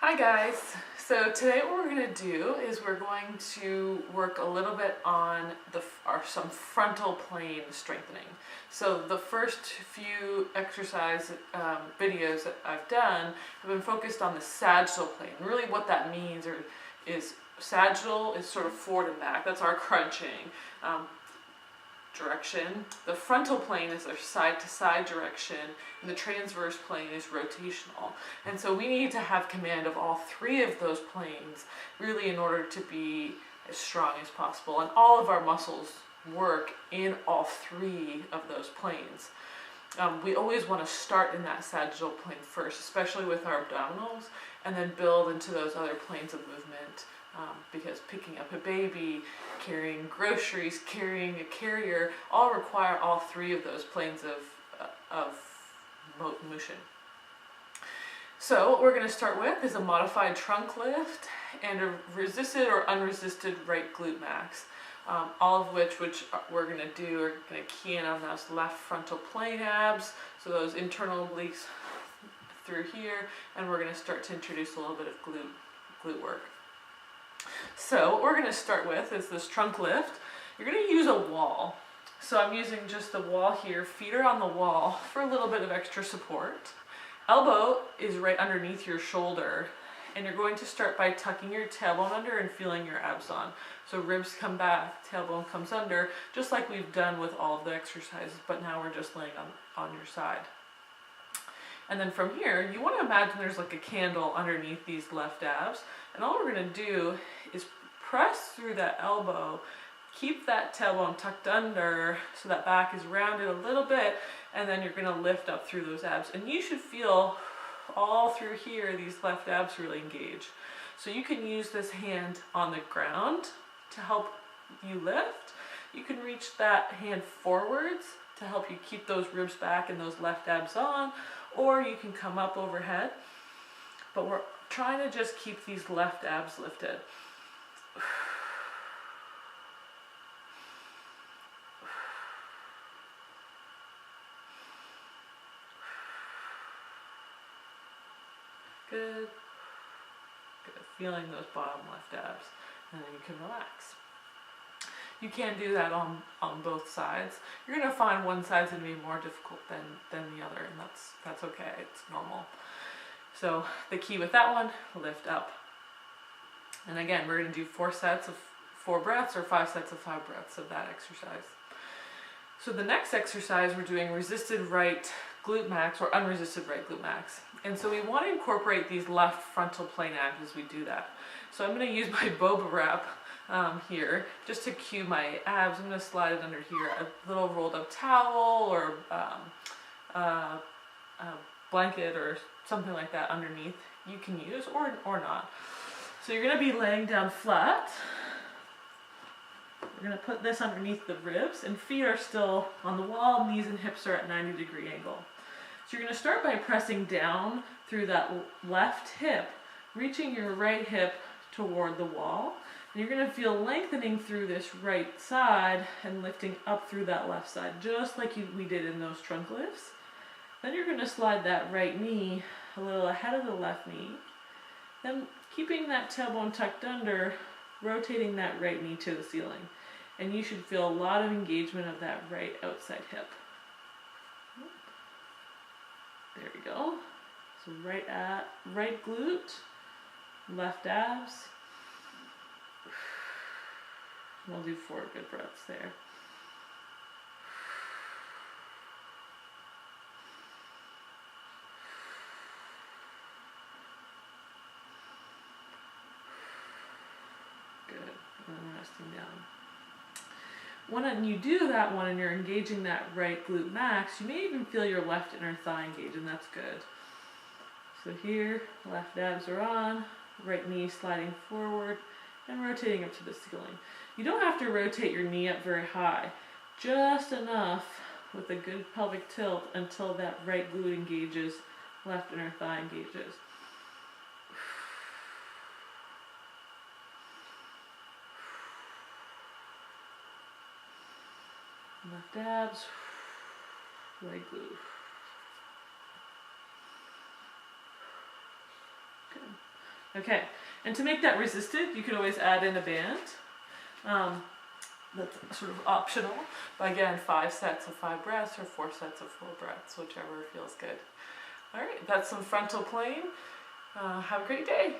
Hi guys! So today what we're going to do is we're going to work a little bit on some frontal plane strengthening. So the first few exercise videos that I've done have been focused on the sagittal plane. Really what that means is sagittal is sort of forward and back. That's our crunching direction. The frontal plane is our side to side direction, and the transverse plane is rotational. And so we need to have command of all three of those planes really in order to be as strong as possible. And all of our muscles work in all three of those planes. We always want to start in that sagittal plane first, especially with our abdominals, and then build into those other planes of movement. Because picking up a baby, carrying groceries, carrying a carrier, all require all three of those planes of motion. So what we're going to start with is a modified trunk lift and a resisted or unresisted right glute max. All of which we're going to do, are going to key in on those left frontal plane abs, so those internal obliques through here, and we're going to start to introduce a little bit of glute work. So what we're going to start with is this trunk lift. You're going to use a wall. So I'm using just the wall here, feet are on the wall for a little bit of extra support. Elbow is right underneath your shoulder, and you're going to start by tucking your tailbone under and feeling your abs on. So ribs come back, tailbone comes under, just like we've done with all of the exercises, but now we're just laying on your side. And then from here, you want to imagine there's like a candle underneath these left abs. And all we're going to do is press through that elbow, keep that tailbone tucked under so that back is rounded a little bit, and then you're going to lift up through those abs. And you should feel all through here, these left abs really engage. So you can use this hand on the ground to help you lift. You can reach that hand forwards to help you keep those ribs back and those left abs on, or you can come up overhead. But we're trying to just keep these left abs lifted. Good. Good. Feeling those bottom left abs, and then you can relax. You can do that on both sides. You're going to find one side's going to be more difficult than the other, and that's okay. It's normal. So the key with that one, lift up. And again, we're going to do 4 sets of 4 breaths or 5 sets of 5 breaths of that exercise. So the next exercise, we're doing resisted right glute max or unresisted right glute max. And so we want to incorporate these left frontal plane abs as we do that. So I'm going to use my boba wrap here just to cue my abs. I'm going to slide it under here, a little rolled up towel or a blanket or something like that underneath you can use or not. So you're going to be laying down flat. We're going to put this underneath the ribs, and feet are still on the wall, knees and hips are at 90-degree angle. So you're going to start by pressing down through that left hip, reaching your right hip toward the wall. And you're going to feel lengthening through this right side and lifting up through that left side, just like we did in those trunk lifts. Then you're going to slide that right knee a little ahead of the left knee. Then keeping that tailbone tucked under, rotating that right knee to the ceiling. And you should feel a lot of engagement of that right outside hip. There we go. So right glute, left abs. We'll do 4 good breaths there. Good. And then resting down. When you do that one and you're engaging that right glute max, you may even feel your left inner thigh engage, and that's good. So here, left abs are on, right knee sliding forward and rotating up to the ceiling. You don't have to rotate your knee up very high, just enough with a good pelvic tilt until that right glute engages, left inner thigh engages. Left abs, right glute. Good. Okay, and to make that resisted, you can always add in a band. That's sort of optional. But again, 5 sets of 5 breaths or 4 sets of 4 breaths, whichever feels good. All right, that's some frontal plane. Have a great day.